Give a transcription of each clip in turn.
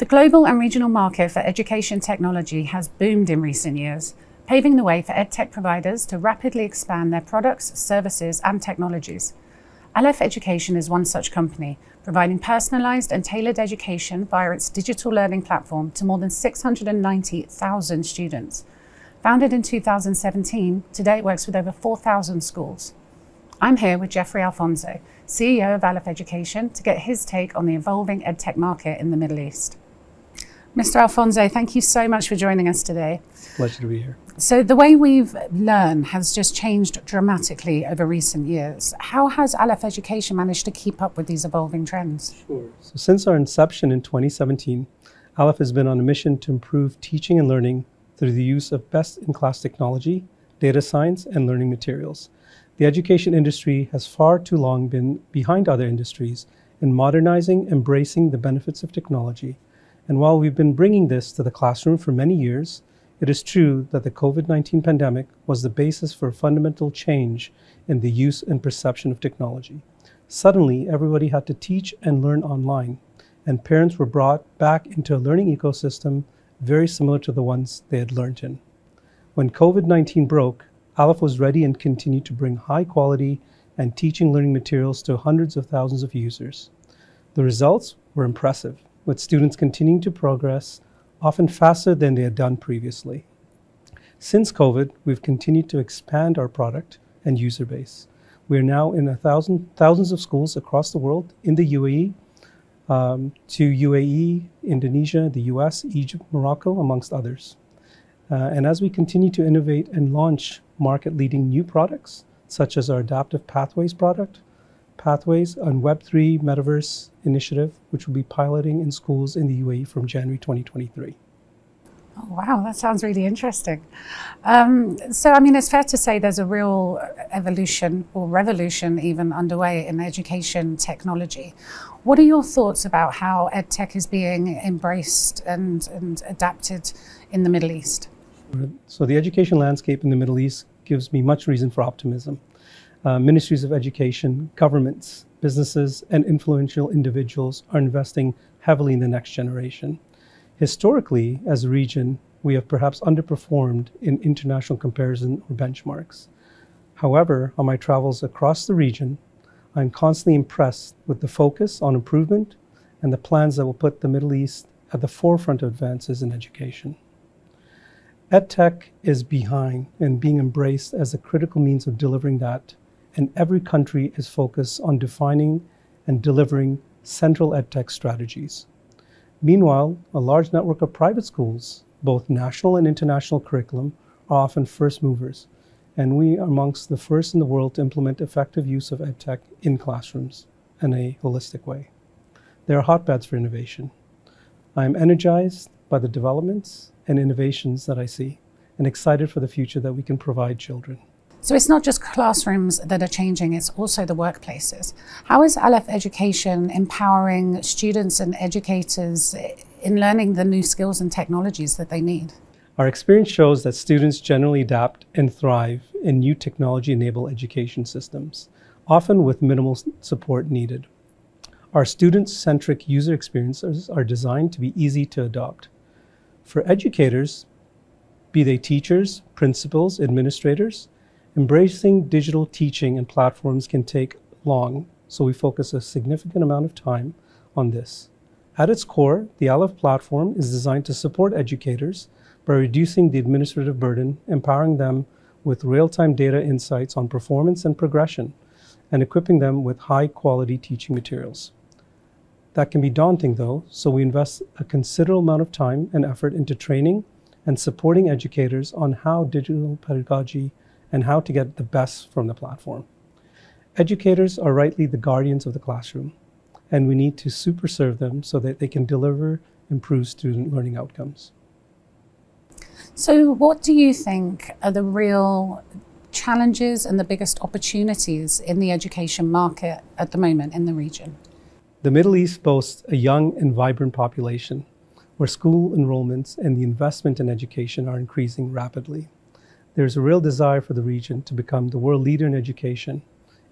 The global and regional market for education technology has boomed in recent years, paving the way for EdTech providers to rapidly expand their products, services, and technologies. Alef Education is one such company, providing personalized and tailored education via its digital learning platform to more than 690,000 students. Founded in 2017, today it works with over 4,000 schools. I'm here with Geoffrey Alphonso, CEO of Alef Education, to get his take on the evolving EdTech market in the Middle East. Mr. Alphonso, thank you so much for joining us today. Pleasure to be here. So the way we've learned has just changed dramatically over recent years. How has Alef Education managed to keep up with these evolving trends? Sure. So since our inception in 2017, Alef has been on a mission to improve teaching and learning through the use of best-in-class technology, data science, and learning materials. The education industry has far too long been behind other industries in modernizing, embracing the benefits of technology. And while we've been bringing this to the classroom for many years, it is true that the COVID-19 pandemic was the basis for a fundamental change in the use and perception of technology. Suddenly, everybody had to teach and learn online, and parents were brought back into a learning ecosystem very similar to the ones they had learned in. When COVID-19 broke, Alef was ready and continued to bring high quality and teaching learning materials to hundreds of thousands of users. The results were impressive, with students continuing to progress, often faster than they had done previously. Since COVID, we've continued to expand our product and user base. We are now in thousands of schools across the world, in the UAE, to UAE, Indonesia, the US, Egypt, Morocco, amongst others. And as we continue to innovate and launch market-leading new products, such as our Adaptive Pathways product, Pathways on Web3 Metaverse initiative, which will be piloting in schools in the UAE from January 2023. Oh, wow, that sounds really interesting. It's fair to say there's a real evolution or revolution even underway in education technology. What are your thoughts about how EdTech is being embraced and adapted in the Middle East? So the education landscape in the Middle East gives me much reason for optimism. Ministries of education, governments, businesses, and influential individuals are investing heavily in the next generation. Historically, as a region, we have perhaps underperformed in international comparison or benchmarks. However, on my travels across the region, I'm constantly impressed with the focus on improvement and the plans that will put the Middle East at the forefront of advances in education. EdTech is behind and being embraced as a critical means of delivering that, and every country is focused on defining and delivering central EdTech strategies. Meanwhile, a large network of private schools, both national and international curriculum, are often first movers, and we are amongst the first in the world to implement effective use of EdTech in classrooms in a holistic way. They are hotbeds for innovation. I am energized by the developments and innovations that I see, and excited for the future that we can provide children. So it's not just classrooms that are changing, it's also the workplaces. How is Alef Education empowering students and educators in learning the new skills and technologies that they need? Our experience shows that students generally adapt and thrive in new technology-enabled education systems, often with minimal support needed. Our student-centric user experiences are designed to be easy to adopt. For educators, be they teachers, principals, administrators, embracing digital teaching and platforms can take long, so we focus a significant amount of time on this. At its core, the Alef platform is designed to support educators by reducing the administrative burden, empowering them with real-time data insights on performance and progression, and equipping them with high-quality teaching materials. That can be daunting though, so we invest a considerable amount of time and effort into training and supporting educators on how digital pedagogy and how to get the best from the platform. Educators are rightly the guardians of the classroom, and we need to super serve them so that they can deliver improved student learning outcomes. So what do you think are the real challenges and the biggest opportunities in the education market at the moment in the region? The Middle East boasts a young and vibrant population where school enrollments and the investment in education are increasing rapidly. There's a real desire for the region to become the world leader in education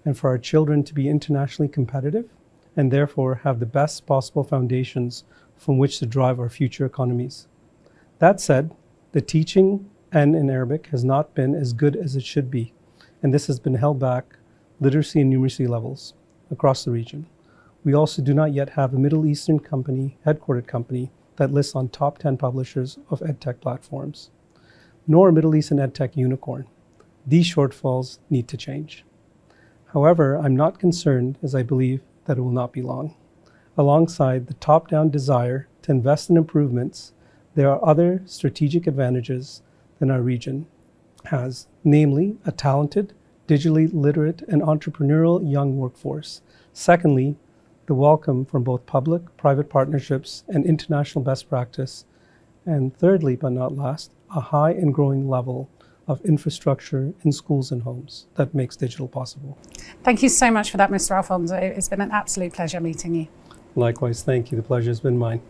and for our children to be internationally competitive and therefore have the best possible foundations from which to drive our future economies. That said, the teaching in Arabic has not been as good as it should be, and this has been held back literacy and numeracy levels across the region. We also do not yet have a Middle Eastern headquartered company that lists on top 10 publishers of EdTech platforms, nor a Middle Eastern EdTech unicorn. These shortfalls need to change. However, I'm not concerned, as I believe that it will not be long. Alongside the top-down desire to invest in improvements, there are other strategic advantages that our region has, namely a talented, digitally literate, and entrepreneurial young workforce. Secondly, the welcome from both public, private partnerships, and international best practice. And thirdly, but not last, a high and growing level of infrastructure in schools and homes that makes digital possible. Thank you so much for that, Mr. Alphonso. It's been an absolute pleasure meeting you. Likewise, thank you. The pleasure has been mine.